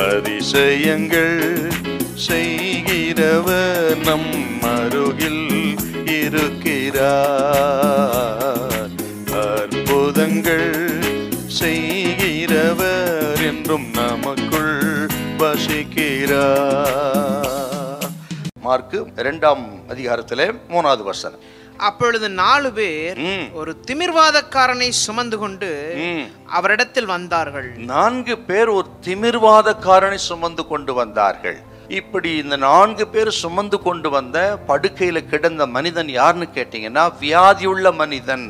அதிசயங்கள் செய்கிறவர் நம் அருகில் இருக்கிறார். அற்புதங்கள் செய்கிறவர் என்றும் நமக்குள் வசிக்கிறார். மார்க்கு 2ஆம் அதிகாரத்திலே 3வது வசனம். அப்பொழுது 4 பேர் ஒரு திமிர்வாதக்காரனை சுமந்து கொண்டு அவரிடத்தில் வந்தார்கள். 4 பேர் ஒரு திமிர்வாதக்காரனை சுமந்து கொண்டு வந்தார்கள். இப்படி இந்த 4 பேர் சுமந்து கொண்டு வந்த படுக்கையில கிடந்த மனிதன் யாருன்னு கேட்டீங்கன்னா, வியாதியுள்ள மனிதன்.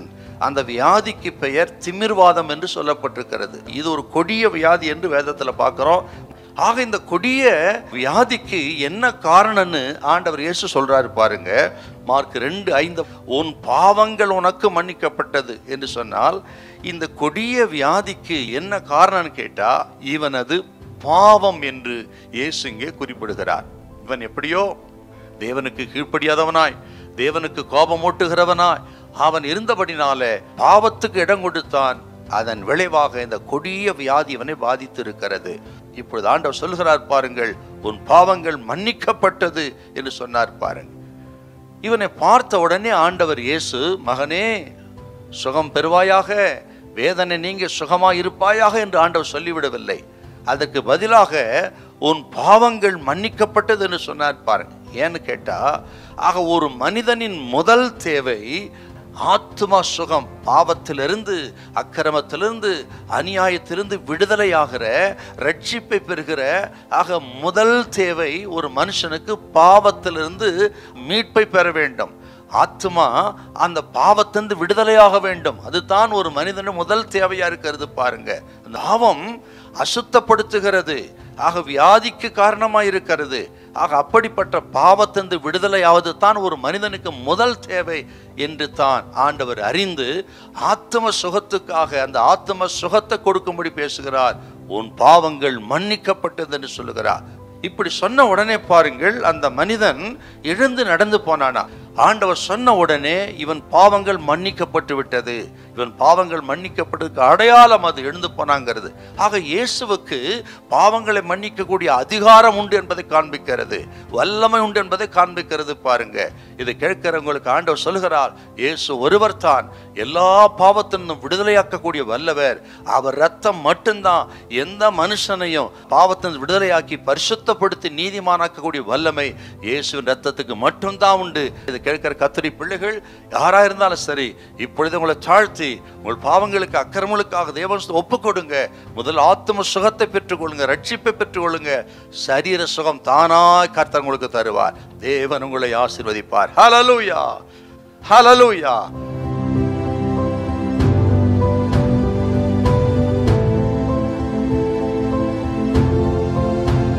அந்த வியாதிக்கு பெயர் திமிர்வாதம் என்று சொல்லப்பட்டிருக்கிறது. இது ஒரு கொடிய வியாதி என்று வேதத்துல பார்க்கிறோம். ஆக இந்த கொடிய வியாதிக்கு என்ன காரணம்னு ஆண்டவர் இயேசு சொல்றாரு பாருங்க. மார்க் 2:5, உன் பாவங்கள் உனக்கு மன்னிக்கப்பட்டது என்று சொன்னால், இந்த கொடிய வியாதிக்கு என்ன காரணம்னு கேட்டா, இவனது பாவம் என்று இயேசு இங்கே குறிப்பிடுகிறார். இவன் எப்படியோ தேவனுக்கு கீழ்ப்படியாதவனாய், தேவனுக்கு கோபமூட்டுகிறவனாய் அவன் இருந்தபடினால பாவத்துக்கு இடம் கொடுத்தான். அதன் விளைவாக இந்த கொடிய வியாதி இவனை பாதித்து இருக்கிறது. இப்பொழுது ஆண்டவர் சொல்கிறார் பாருங்கள், உன் பாவங்கள் மன்னிக்கப்பட்டது என்று சொன்னார் பாருங்கள். இவனை பார்த்த உடனே ஆண்டவர் இயேசு, மகனே சுகம் பெறுவாயாக, வேதனை நீங்க சுகமாய் இருப்பாயாக என்று ஆண்டவர் சொல்லிவிடவில்லை. அதற்கு பதிலாக உன் பாவங்கள் மன்னிக்கப்பட்டது என்று சொன்னார் பாருங்க. ஏன்னு கேட்டா, ஆக ஒரு மனிதனின் முதல் தேவை ஆத்மா சுகம், பாவத்திலிருந்து, அக்கிரமத்திலிருந்து, அநியாயத்திலிருந்து விடுதலையாகிற, ரட்சிப்பை பெறுகிற. ஆக முதல் தேவை ஒரு மனுஷனுக்கு பாவத்திலிருந்து மீட்பை பெற வேண்டும். ஆத்மா அந்த பாவத்திலிருந்து விடுதலையாக வேண்டும். அதுதான் ஒரு மனிதனுடைய முதல் தேவையா இருக்கிறது பாருங்க. பாவம் அசுத்தப்படுத்துகிறது, ஆக வியாதிக்கு காரணமாக இருக்கிறது. ஆக அப்படிப்பட்ட பாவத்திலிருந்து விடுதலையாவது தான் ஒரு மனிதனுக்கு முதல் தேவை என்று தான் ஆண்டவர் அறிந்து ஆத்ம சுகத்துக்காக அந்த ஆத்ம சுகத்தை கொடுக்கும்படி பேசுகிறார். உன் பாவங்கள் மன்னிக்கப்பட்டது என்று சொல்லுகிறார். இப்படி சொன்ன உடனே பாருங்கள், அந்த மனிதன் எழுந்து நடந்து போனானா. ஆண்டவர் சொன்ன உடனே இவன் பாவங்கள் மன்னிக்கப்பட்டு விட்டது, இவன் பாவங்கள் மன்னிக்கப்பட்டதுக்கு அடையாளம் அது எழுந்து போனாங்கிறது. ஆக இயேசுவுக்கு பாவங்களை மன்னிக்கக்கூடிய அதிகாரம் உண்டு என்பதை காண்பிக்கிறது, வல்லமை உண்டு என்பதை காண்பிக்கிறது பாருங்க. இதை கேட்கிறவங்களுக்கு ஆண்டவர் சொல்கிறார், இயேசு ஒருவர் தான் எல்லா பாவத்தினும் விடுதலையாக்கக்கூடிய வல்லவர். அவர் ரத்தம் மட்டும்தான் எந்த மனுஷனையும் பாவத்தின் விடுதலையாக்கி பரிசுத்தப்படுத்தி நீதிமானாக்கக்கூடிய வல்லமை இயேசுவின் ரத்தத்துக்கு மட்டும்தான் உண்டு. இதை கேட்கிற கர்த்தருடைய பிள்ளைகள் யாரா இருந்தாலும் சரி, இப்பொழுது உங்களை தாழ்த்தி உங்கள் பாவங்களுக்கு அக்கிரமங்களுக்காக தேவனுக்கு ஒப்புக் கொடுங்க. முதல் ஆத்ம சுகத்தை பெற்றுக்கொள்ளுங்க, ரட்சிப்பை பெற்றுக்கொள்ளுங்க. சரீர சுகம் தானாய் கர்த்தர் உங்களுக்கு தருவார். தேவன் உங்களை ஆசீர்வதிப்பார். ஹல்லேலூயா, ஹல்லேலூயா.